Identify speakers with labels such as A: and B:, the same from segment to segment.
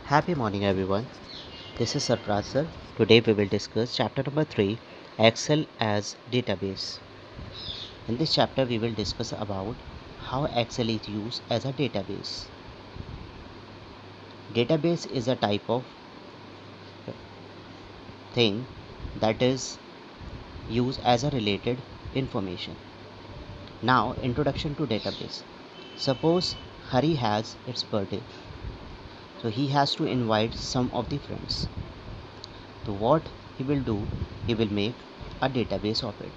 A: Happy morning, everyone. This is Sarfraz sir. Today we will discuss chapter number 3, Excel as database. In this chapter, we will discuss about how Excel is used as a database. Database is a type of thing that is used as a related information. Now, introduction to database. Suppose Hari has its birthday, so he has to invite some of the friends. So what he will do, he will make a database of it.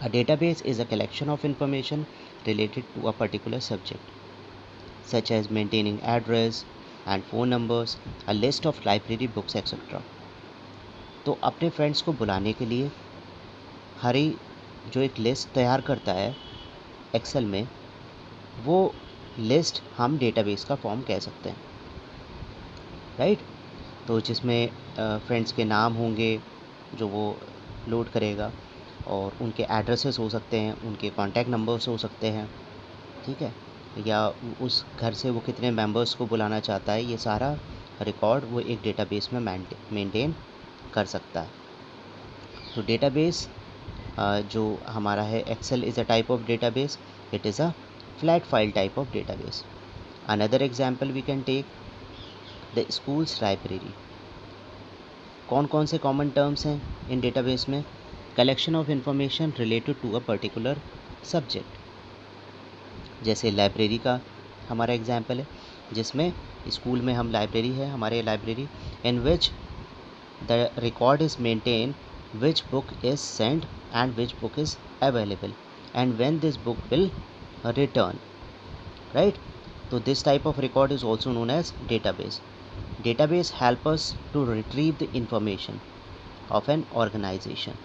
A: A database is a collection of information related to a particular subject, such as maintaining address and phone numbers, a list of library books, etc. तो अपने friends को बुलाने के लिए हरी जो एक list तैयार करता है एक्सेल में, वो लिस्ट हम डेटाबेस का फॉर्म कह सकते हैं, राइट। तो जिसमें फ्रेंड्स के नाम होंगे जो वो लोड करेगा, और उनके एड्रेसेस हो सकते हैं, उनके कॉन्टैक्ट नंबर्स हो सकते हैं, ठीक है, या उस घर से वो कितने मेंबर्स को बुलाना चाहता है, ये सारा रिकॉर्ड वो एक डेटाबेस में मेंटेन कर सकता है। तो डेटाबेस जो हमारा है, Excel is a type of database, it is a flat file type of database. Another example we can take the school's library. कौन कौन से कॉमन टर्म्स हैं इन डेटाबेस में? Collection of information related to a particular subject, जैसे library का हमारा example है, जिसमें स्कूल में हम लाइब्रेरी है हमारे library, in which the record is maintain which book is sent and which book is available and when this book will return, right. तो this type of record is also known as database. Database help us to retrieve the information of an organization.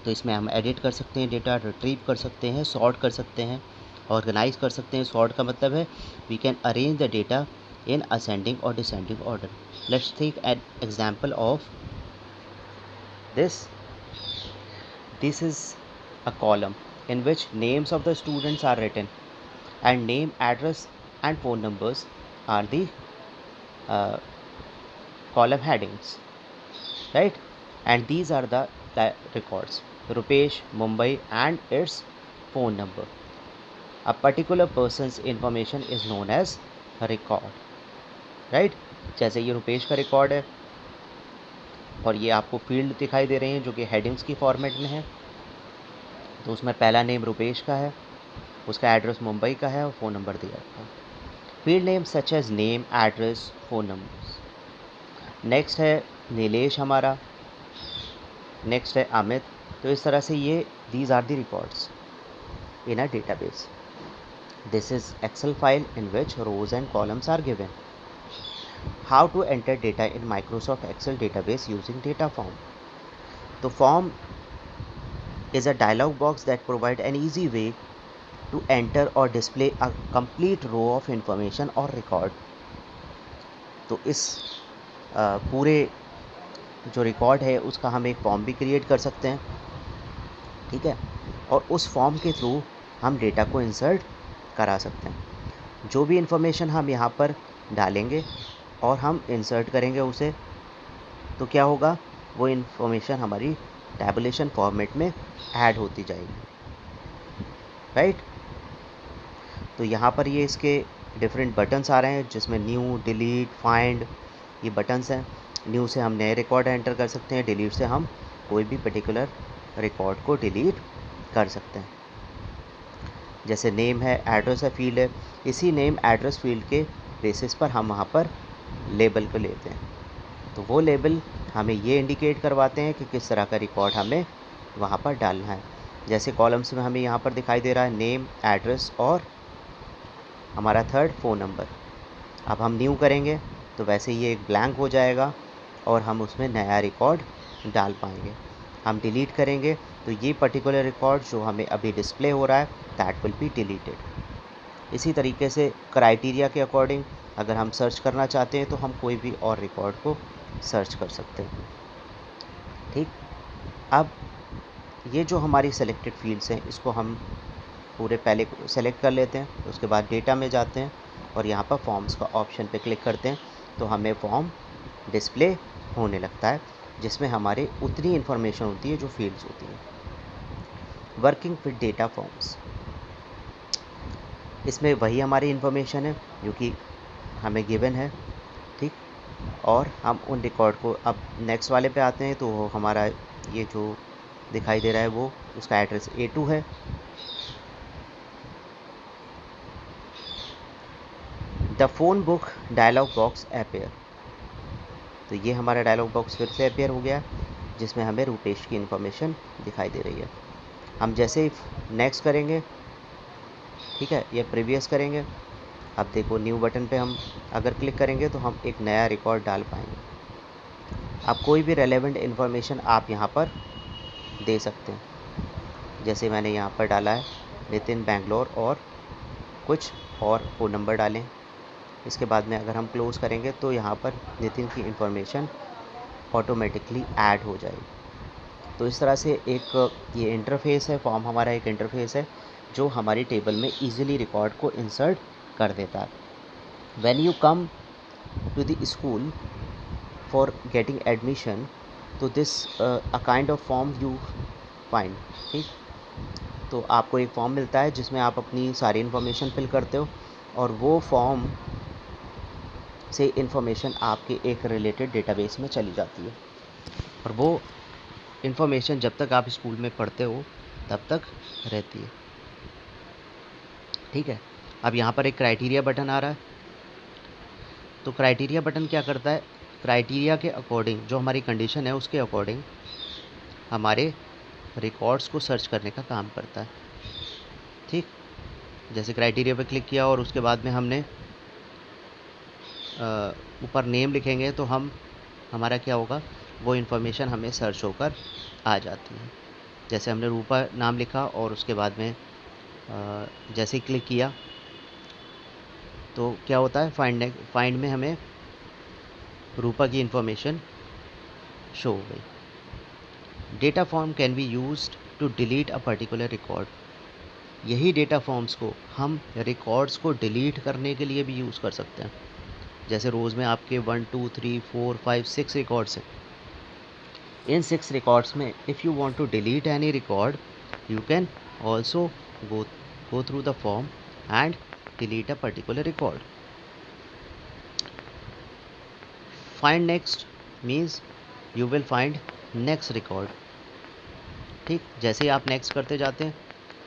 A: तो इसमें हम edit कर सकते हैं, data retrieve कर सकते हैं, सॉर्ट कर सकते हैं, ऑर्गेनाइज कर सकते हैं. सॉर्ट का मतलब है we can arrange the data in ascending और descending order. Let's take an example of this. This is a column in which names of the students are written and name, address and phone numbers are the column headings, right? And these are the records: Rupesh, Mumbai and its phone number. A particular person's information is known as a record, right? जैसे ये रुपेश का record है और ये आपको field दिखाई दे रहे हैं जो कि हेडिंग्स की फॉर्मेट में है. तो उसमें पहला नेम रुपेश का है, उसका एड्रेस मुंबई का है और फ़ोन नंबर दिया है. Field name such as name, address, phone numbers. Next है नीलेश हमारा, नेक्स्ट है अमित. तो इस तरह से ये these are the records in a database. This is Excel file in which rows and columns are given. How to enter data in Microsoft Excel database using data form. तो form is a dialog box that provide an easy way to enter or display a complete row of information or record. तो इस पूरे जो record है उसका हम एक form भी क्रिएट कर सकते हैं, ठीक है, और उस फॉर्म के थ्रू हम डेटा को इंसर्ट करा सकते हैं. जो भी इंफॉर्मेशन हम यहाँ पर डालेंगे और हम इंसर्ट करेंगे उसे, तो क्या होगा, वो इंफॉर्मेशन हमारी टैबुलेशन फॉर्मेट में ऐड होती जाएगी, राइट. तो यहाँ पर ये इसके डिफरेंट बटन्स आ रहे हैं जिसमें न्यू, डिलीट, फाइंड, ये बटन्स हैं. न्यू से हम नए रिकॉर्ड एंटर कर सकते हैं, डिलीट से हम कोई भी पर्टिकुलर रिकॉर्ड को डिलीट कर सकते हैं. जैसे नेम है, एड्रेस है, फील्ड है, इसी नेम एड्रेस फील्ड के बेसिस पर हम वहाँ पर लेबल को लेते हैं. तो वो लेबल हमें ये इंडिकेट करवाते हैं कि किस तरह का रिकॉर्ड हमें वहाँ पर डालना है. जैसे कॉलम्स में हमें यहाँ पर दिखाई दे रहा है नेम, एड्रेस और हमारा थर्ड फ़ोन नंबर. अब हम न्यू करेंगे तो वैसे ये एक ब्लैंक हो जाएगा और हम उसमें नया रिकॉर्ड डाल पाएंगे. हम डिलीट करेंगे तो ये पर्टिकुलर रिकॉर्ड जो हमें अभी डिस्प्ले हो रहा है दैट विल बी डिलीटेड. इसी तरीके से क्राइटेरिया के अकॉर्डिंग अगर हम सर्च करना चाहते हैं तो हम कोई भी और रिकॉर्ड को सर्च कर सकते हैं, ठीक. अब ये जो हमारी सेलेक्टेड फील्ड्स हैं इसको हम पूरे पहले सेलेक्ट कर लेते हैं. उसके बाद डेटा में जाते हैं और यहाँ पर फॉर्म्स का ऑप्शन पे क्लिक करते हैं तो हमें फॉर्म डिस्प्ले होने लगता है, जिसमें हमारे उतनी इन्फॉर्मेशन होती है जो फील्ड्स होती हैं। वर्किंग विद डेटा फॉर्म्स, इसमें वही हमारी इन्फॉर्मेशन है जो कि हमें गिवन है, ठीक। और हम उन रिकॉर्ड को अब नेक्स्ट वाले पे आते हैं तो वो हमारा ये जो दिखाई दे रहा है वो उसका एड्रेस A2 है। The phone book dialog box appear, तो ये हमारा डायलॉग बॉक्स फिर से अपेयर हो गया जिसमें हमें रुपेश की इन्फॉर्मेशन दिखाई दे रही है। हम जैसे ही नेक्स्ट करेंगे, ठीक है, या प्रीवियस करेंगे, अब देखो न्यू बटन पे हम अगर क्लिक करेंगे तो हम एक नया रिकॉर्ड डाल पाएंगे। अब कोई भी रेलेवेंट इन्फॉर्मेशन आप यहाँ पर दे सकते हैं, जैसे मैंने यहाँ पर डाला है नितिन बैंगलोर और कुछ और फ़ोन नंबर डालें। इसके बाद में अगर हम क्लोज़ करेंगे तो यहाँ पर नितिन की इन्फॉर्मेशन ऑटोमेटिकली ऐड हो जाएगी। तो इस तरह से एक ये इंटरफेस है, फॉर्म हमारा एक इंटरफेस है जो हमारी टेबल में इजीली रिकॉर्ड को इंसर्ट कर देता है। When you come to the school for getting admission, तो this a kind of form you find, ठीक। तो आपको एक फॉर्म मिलता है जिसमें आप अपनी सारी इन्फॉर्मेशन फिल करते हो और वो फॉर्म से इन्फॉर्मेशन आपके एक रिलेटेड डेटाबेस में चली जाती है और वो इन्फॉर्मेशन जब तक आप स्कूल में पढ़ते हो तब तक रहती है, ठीक है। अब यहाँ पर एक क्राइटेरिया बटन आ रहा है, तो क्राइटेरिया बटन क्या करता है, क्राइटेरिया के अकॉर्डिंग जो हमारी कंडीशन है उसके अकॉर्डिंग हमारे रिकॉर्ड्स को सर्च करने का काम करता है, ठीक। जैसे क्राइटेरिया पे क्लिक किया और उसके बाद में हमने ऊपर नेम लिखेंगे तो हमारा क्या होगा, वो इन्फॉर्मेशन हमें सर्च होकर आ जाती है। जैसे हमने रूपा नाम लिखा और उसके बाद में जैसे ही क्लिक किया तो क्या होता है, फाइंड में हमें रूपा की इन्फॉर्मेशन शो हो गई। Data form can be used to delete a particular record, यही डेटा फॉर्म्स को हम रिकॉर्ड्स को डिलीट करने के लिए भी यूज़ कर सकते हैं। जैसे रोज़ में आपके 1 2 3 4 5 6 रिकॉर्ड्स हैं। इन 6 रिकॉर्ड्स में if you want to delete any record you can also go through the form and delete a particular record. Find next means you will find next record, ठीक। जैसे ही आप नेक्स्ट करते जाते हैं,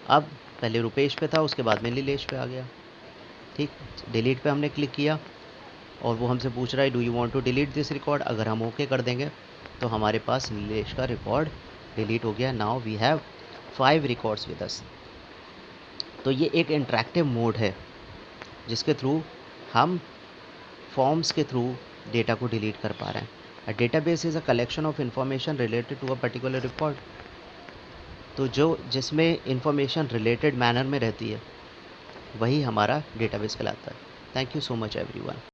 A: अब पहले रुपेश पे था, उसके बाद में नीलेश पे आ गया, ठीक। डिलीट पे हमने क्लिक किया और वो हमसे पूछ रहा है do you want to delete this record, अगर हम ओके कर देंगे तो हमारे पास नीलेश का रिकॉर्ड डिलीट हो गया। Now we have 5 records with us. तो ये एक इंटरेक्टिव मोड है जिसके थ्रू हम फॉर्म्स के थ्रू डेटा को डिलीट कर पा रहे हैं। A database is a collection of information related to a particular record, तो जिसमें इंफॉर्मेशन रिलेटेड मैनर में रहती है वही हमारा डेटाबेस कहलाता है। Thank you so much everyone.